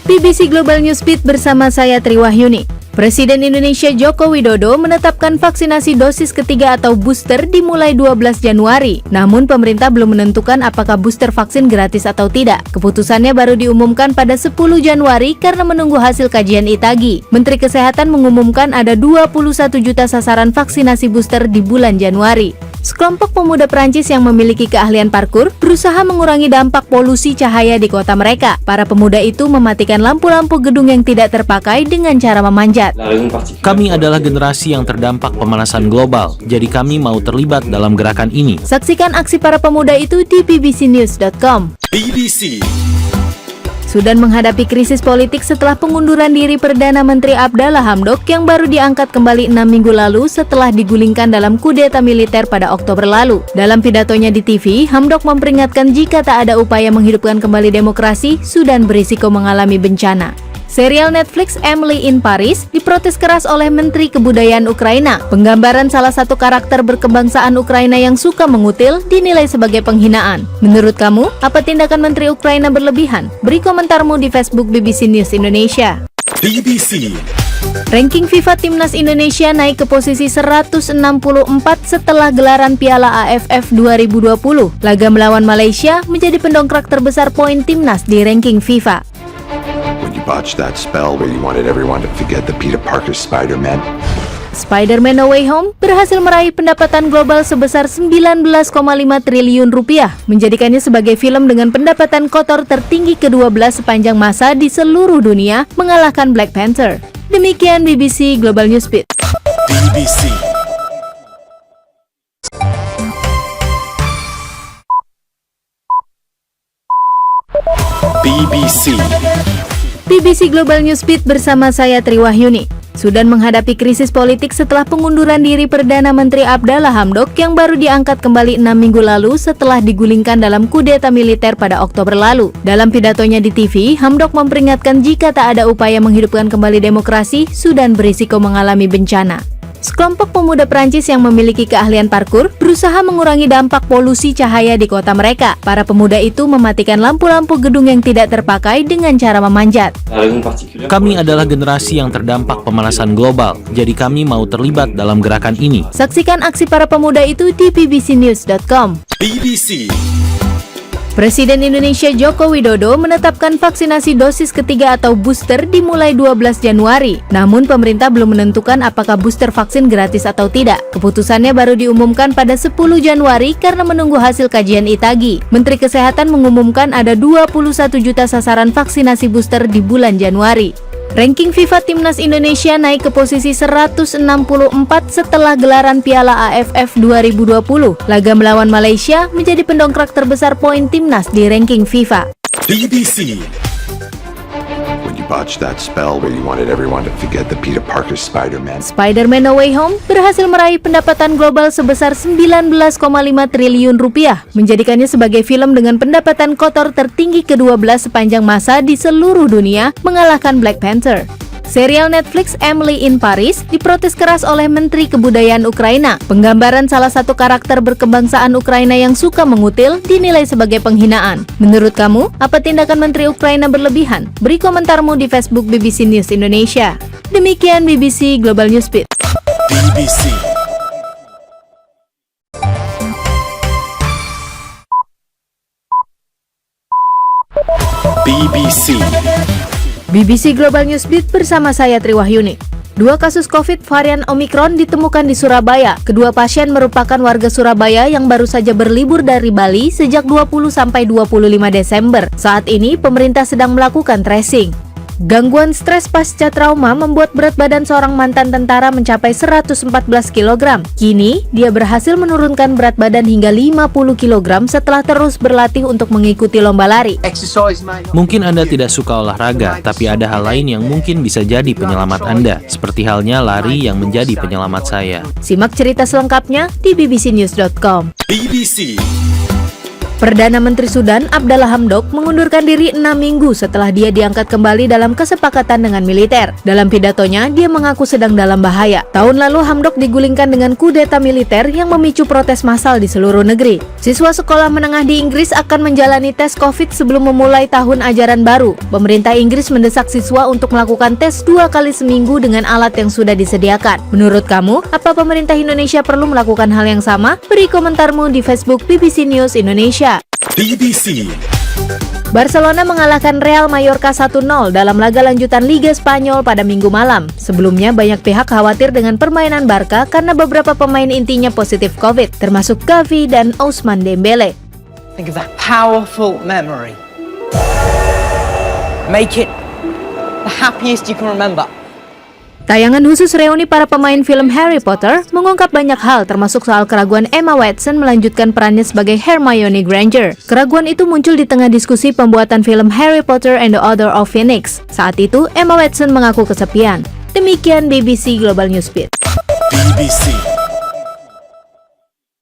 BBC Global Newsbeat bersama saya Triwahyuni. Presiden Indonesia Joko Widodo menetapkan vaksinasi dosis ketiga atau booster dimulai 12 Januari. Namun pemerintah belum menentukan apakah booster vaksin gratis atau tidak. Keputusannya baru diumumkan pada 10 Januari karena menunggu hasil kajian ITAGI. Menteri Kesehatan mengumumkan ada 21 juta sasaran vaksinasi booster di bulan Januari. Sekelompok pemuda Prancis yang memiliki keahlian parkur berusaha mengurangi dampak polusi cahaya di kota mereka. Para pemuda itu mematikan lampu-lampu gedung yang tidak terpakai dengan cara memanjat. Kami adalah generasi yang terdampak pemanasan global, jadi kami mau terlibat dalam gerakan ini. Saksikan aksi para pemuda itu di bbcnews.com. Sudan menghadapi krisis politik setelah pengunduran diri Perdana Menteri Abdallah Hamdok yang baru diangkat kembali 6 minggu lalu setelah digulingkan dalam kudeta militer pada Oktober lalu. Dalam pidatonya di TV, Hamdok memperingatkan jika tak ada upaya menghidupkan kembali demokrasi, Sudan berisiko mengalami bencana. Serial Netflix Emily in Paris diprotes keras oleh Menteri Kebudayaan Ukraina. Penggambaran salah satu karakter berkebangsaan Ukraina yang suka mengutil dinilai sebagai penghinaan. Menurut kamu, apa tindakan Menteri Ukraina berlebihan? Beri komentarmu di Facebook BBC News Indonesia. Ranking FIFA Timnas Indonesia naik ke posisi 164 setelah gelaran Piala AFF 2020. Laga melawan Malaysia menjadi pendongkrak terbesar poin Timnas di ranking FIFA. Botched that spell where you wanted everyone to forget the Peter Parker Spider-Man. Spider-Man No Way Home berhasil meraih pendapatan global sebesar 19,5 triliun rupiah, menjadikannya sebagai film dengan pendapatan kotor tertinggi ke-12 sepanjang masa di seluruh dunia, mengalahkan Black Panther. Demikian BBC Global Newsbeat. BBC Global Newsbeat bersama saya Triwahyuni. Sudan menghadapi krisis politik setelah pengunduran diri Perdana Menteri Abdallah Hamdok yang baru diangkat kembali 6 minggu lalu setelah digulingkan dalam kudeta militer pada Oktober lalu. Dalam pidatonya di TV, Hamdok memperingatkan jika tak ada upaya menghidupkan kembali demokrasi, Sudan berisiko mengalami bencana. Sekelompok pemuda Prancis yang memiliki keahlian parkur berusaha mengurangi dampak polusi cahaya di kota mereka. Para pemuda itu mematikan lampu-lampu gedung yang tidak terpakai dengan cara memanjat. Kami adalah generasi yang terdampak pemanasan global, jadi kami mau terlibat dalam gerakan ini. Saksikan aksi para pemuda itu di bbcnews.com. Presiden Indonesia Joko Widodo menetapkan vaksinasi dosis ketiga atau booster dimulai 12 Januari. Namun pemerintah belum menentukan apakah booster vaksin gratis atau tidak. Keputusannya baru diumumkan pada 10 Januari karena menunggu hasil kajian ITAGI. Menteri Kesehatan mengumumkan ada 21 juta sasaran vaksinasi booster di bulan Januari. Ranking FIFA Timnas Indonesia naik ke posisi 164 setelah gelaran Piala AFF 2020. Laga melawan Malaysia menjadi pendongkrak terbesar poin Timnas di ranking FIFA. Botched that spell where you wanted everyone to forget the Peter Parker Spider-Man. Spider-Man No Way Home berhasil meraih pendapatan global sebesar 19,5 triliun rupiah, menjadikannya sebagai film dengan pendapatan kotor tertinggi ke-12 sepanjang masa di seluruh dunia, mengalahkan Black Panther. Serial Netflix Emily in Paris diprotes keras oleh Menteri Kebudayaan Ukraina. Penggambaran salah satu karakter berkebangsaan Ukraina yang suka mengutil dinilai sebagai penghinaan. Menurut kamu, apa tindakan Menteri Ukraina berlebihan? Beri komentarmu di Facebook BBC News Indonesia. Demikian BBC Global Newsbeat. BBC Global Newsbeat bersama saya Triwahyuni. 2 kasus COVID varian Omicron ditemukan di Surabaya. Kedua pasien merupakan warga Surabaya yang baru saja berlibur dari Bali sejak 20 sampai 25 Desember. Saat ini pemerintah sedang melakukan tracing. Gangguan stres pasca trauma membuat berat badan seorang mantan tentara mencapai 114 kg. Kini, dia berhasil menurunkan berat badan hingga 50 kg setelah terus berlatih untuk mengikuti lomba lari. Mungkin Anda tidak suka olahraga, tapi ada hal lain yang mungkin bisa jadi penyelamat Anda, seperti halnya lari yang menjadi penyelamat saya. Simak cerita selengkapnya di bbcnews.com. Perdana Menteri Sudan Abdallah Hamdok mengundurkan diri 6 minggu setelah dia diangkat kembali dalam kesepakatan dengan militer. Dalam pidatonya, dia mengaku sedang dalam bahaya. Tahun lalu Hamdok digulingkan dengan kudeta militer yang memicu protes massal di seluruh negeri. Siswa sekolah menengah di Inggris akan menjalani tes COVID sebelum memulai tahun ajaran baru. Pemerintah Inggris mendesak siswa untuk melakukan tes 2 kali seminggu dengan alat yang sudah disediakan. Menurut kamu, apa pemerintah Indonesia perlu melakukan hal yang sama? Beri komentarmu di Facebook BBC News Indonesia. BBC. Barcelona mengalahkan Real Mallorca 1-0 dalam laga lanjutan Liga Spanyol pada Minggu malam. Sebelumnya banyak pihak khawatir dengan permainan Barca karena beberapa pemain intinya positif COVID, termasuk Gavi dan Ousmane Dembele. Think of that powerful memory. Make it the happiest you can remember. Tayangan khusus reuni para pemain film Harry Potter mengungkap banyak hal termasuk soal keraguan Emma Watson melanjutkan perannya sebagai Hermione Granger. Keraguan itu muncul di tengah diskusi pembuatan film Harry Potter and the Order of Phoenix. Saat itu, Emma Watson mengaku kesepian. Demikian BBC Global Newsbeat. BBC.